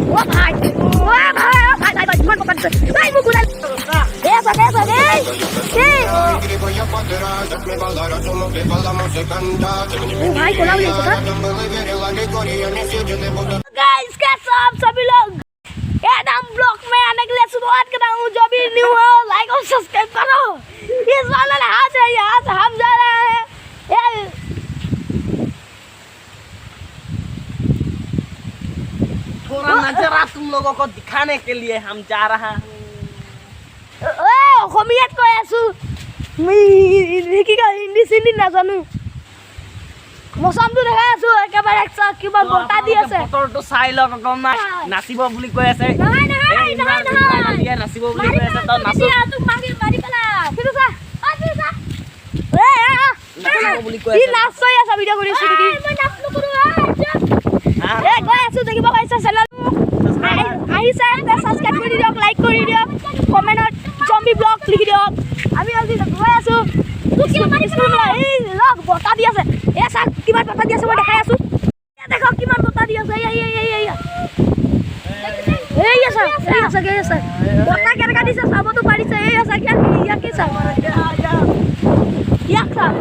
Wah, bhai. Wah, bhai, bhai, cuman bukan. Bhai, buku dah. Esa. Bhai, Cola ले तो guys कैसे आप सभी लोग एडम ब्लॉग में आने के लिए शुरुआत कर रहा हूँ। जो भी न्यू हो लाइक और सब्सक्राइब करो। इस वाले हाथ है यहाँ से हम जा रहे हैं थोड़ा नजरा तुम लोगों को दिखाने के लिए हम जा रहा हैं। অসমীয়াত কৈ আছো হিন্দী চিন্দি নাজানো মৌচমটো দেখাই আছো একেবাৰে কিবা বতা দি আছে বতৰটো চাই লওক অকণমান নাচিব বুলি কৈ আছে নহয় নাচিব বুলি কৈ আছে তই নাচ মাৰি পেলা ফিৰু চা বুলি কৈ ই আছে নাচ কৰি আছে ভিডিঅ' কৰি আছো নেকি মই নাচ নকৰো গৈ আছো দেখিব পাইছা চেনেল আহিছে সাবস্ক্ৰাইব কৰি দিয়ক লাইক কৰি দিয়ক কমেন্টত জম্বি ব্লগ লিখি দিয়ক আমি আজি গৈ আছো কি মাৰিছো এই লগ বতা দি আছে এ সাক কিমান বতা দি আছে মই দেখাই আছো দেখো কিমান বতা দি আছে এই আছে বতা কেনেকা দিছে চাবতো পাৰিছে এই আছে কি চাব ইয়াক চাব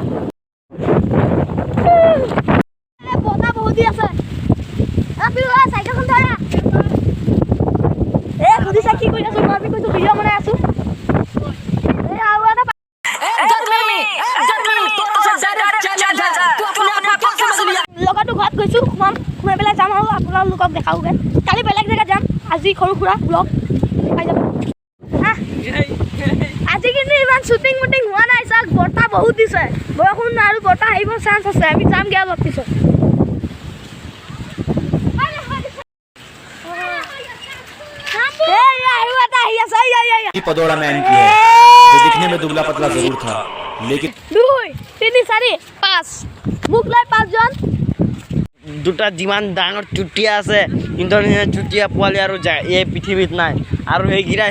বতা বহুত দি আছে আপনি সাইকেলখন ধৰা খুদিছা কি কৰি আছো মই কৈছো ভিডিঅ' বনাই আছো লগতো ঘৰত গৈছো সোমাই পেলাই যাম আৰু আপোনালোকক দেখাওগে কালি বেলেগ জেগাত যাম আজি সৰু সুৰা ব্লগ দেখাই যাব আজি কিন্তু ইমান শ্বুটিং মুটিং হোৱা নাই চাওক বতাহ বহুত দিছে বৰষুণ আৰু বতাহ আহিব চান্স আছে আমি যামগে অলপ পিছত पदोड़ा मैन की है जो दिखने में दुबला पतला जरूर था लेकिन 2 3 4 5 মুখ লৈ 5 জন দুটা যিমান ডাঙৰ চুটিয়া আছে ইন্টাৰ চুটিয়া পোৱালি আৰু এই পৃথিৱীত নাই আৰু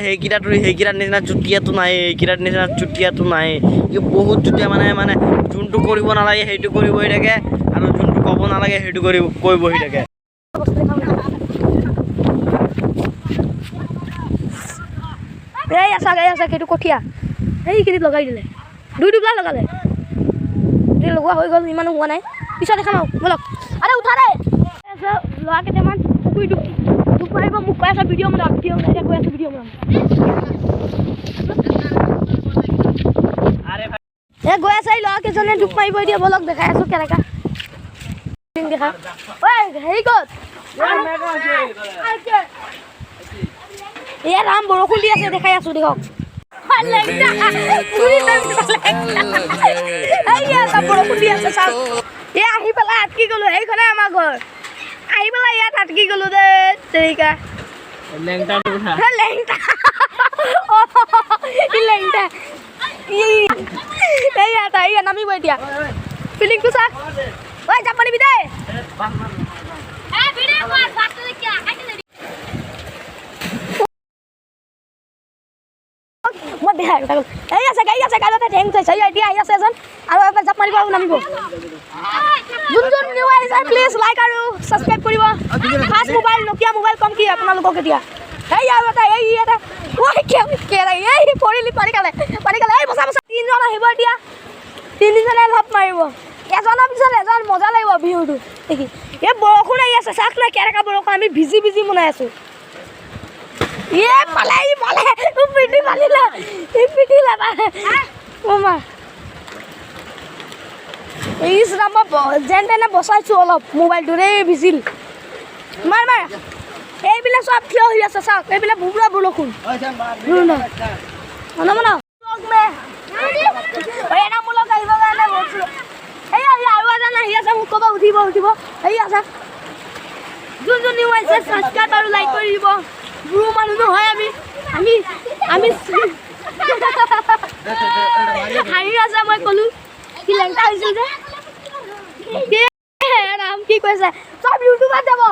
সেইকিটাৰ নিচিনা চুটিয়াটো নাই এইকিটাৰ নিচিনা চুটিয়াটো নাই ই বহুত চুটিয়া মানে যোনটো কৰিব নালাগে সেইটো কৰি বহি থাকে আৰু যোনটো ক'ব নালাগে সেইটো কৈ বহি থাকে এই আছা কেটো কঠিয়া এইখিনিত লগাই দিলে দুই দুবলা লগালে এই লগোৱা হৈ গ'ল ইমানো হোৱা নাই পিছত দেখাম বলক আৰে উঠা দে ল'ৰা কেইটামান পুখুৰী ডুব মাৰিব মোক কৈ আছে ভিডিঅ' বনাম এতিয়া কৈ আছে ভিডিঅ' বনাম গৈ আছে এই ল'ৰা কেইজনে ডুব মাৰিব এতিয়া বলক দেখাই আছো কেনেকা দেখা ঐ হেৰি ক'ত এ ৰাম বৰষুণ দি আছে দেখাই আছো দেখক বৰষুণ দি আছে চাওক এ আহি পেলাই আটকি গলো এইখনে আমাৰ ঘৰ আহি পেলাই ইয়াত আটকি গলো দে তেৰিকা লেংটা নামিব এতিয়া ফিলিংটো চাওক ঐ জাপ মাৰিবি দেই মই দেখাই এই আছে গাড়ীতে ঠেং থৈছে এতিয়া আহি আছে এজন আৰু এবাৰ জাপ মাৰিব আৰু নামিব যোন নিউ আহিছে প্লিজ লাইক আৰু ছাবস্ক্ৰাইব কৰিব ফাৰ্ষ্ট মোবাইল নকিয়া মোবাইল কম কি আপোনালোকক এতিয়া এই আৰু এটা ঐ এই পৰিলি পাৰি কালে এই বচা তিনিজন আহিব এতিয়া তিনিজনে লাভ মাৰিব এজনৰ পিছত এজন মজা লাগিব বিহুটো দেখি এই বৰষুণ আহি আছে চাওক নাই কেনেকা বৰষুণ আমি ভিজি বনাই আছো পালে পিঠি পালিলে মামা এই যেন তেনে বচাইছো অলপ মোবাইলটো ভিজিল মাৰ এইবিলাক চব থিয় হৈ আছে চাওক এইবিলাক বুবুৰা বৰষুণ মোক ক'ব উঠিব এই আছে যোন নিউ আহিছে ছাবস্ক্ৰাইব আৰু লাইক কৰি দিব বুঢ়ো মানুহ নহয় আমি হাঁহি আছে মই ক'লো কি লেংটা হৈছিল যে ৰাম কি কৈছে চব ইউটিউবত যাব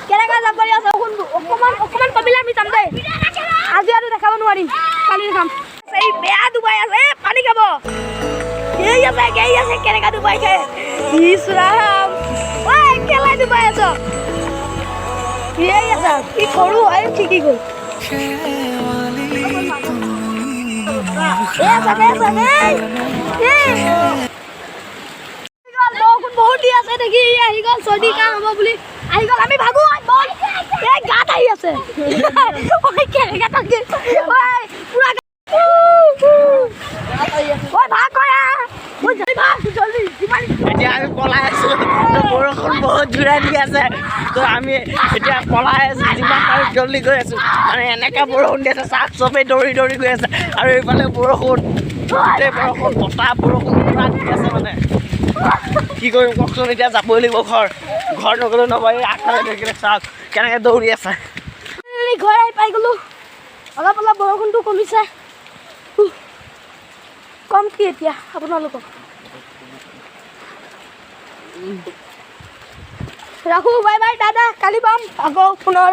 কেনেকৈ যাব পাৰি আছে অকণমান কমিলে আমি যাম দেই আজি আৰু দেখাব নোৱাৰিম কালি দেখাম এই বেয়া ডুবাই আছে পানী খাব এই আছে কেনেকৈ ডুবাইছে ইছ ৰাম বুজি পাই আছ এই আছা কি সৰু হয় ঠিকি গ'ল বৰষুণ বহুত দি আছে দেখি আহি গ'ল চৰ্দি কাহ হ'ব বুলি আহি গ'ল আমি ভাগো বল এই গাত আহি আছে পুৰা ভাগ কৰা জলদি এতিয়া আমি পলাই আছো বৰষুণ বহুত জোৰে দি আছে তো আমি এতিয়া পলাই আছো যিমান পাৰো জলদি গৈ আছো মানে এনেকা বৰষুণ দি আছে চাক চবেই দৌৰি দৌৰি গৈ আছে আৰু এইফালে বৰষুণ গোটেই বৰষুণ বতাহ বৰষুণ পুৰা দি আছে মানে কি কৰিম কওকচোন এতিয়া যাবই লাগিব ঘৰ নগ'লেও নবই আগফালে দেখিলে চাওক কেনেকৈ দৌৰি আছে ঘৰ আহি পাই গ'লো অলপ অলপ বৰষুণটো কমিছে কম কি এতিয়া আপোনালোকক ৰাখো বাই বাই দাদা কালি পাম আকৌ পুনৰ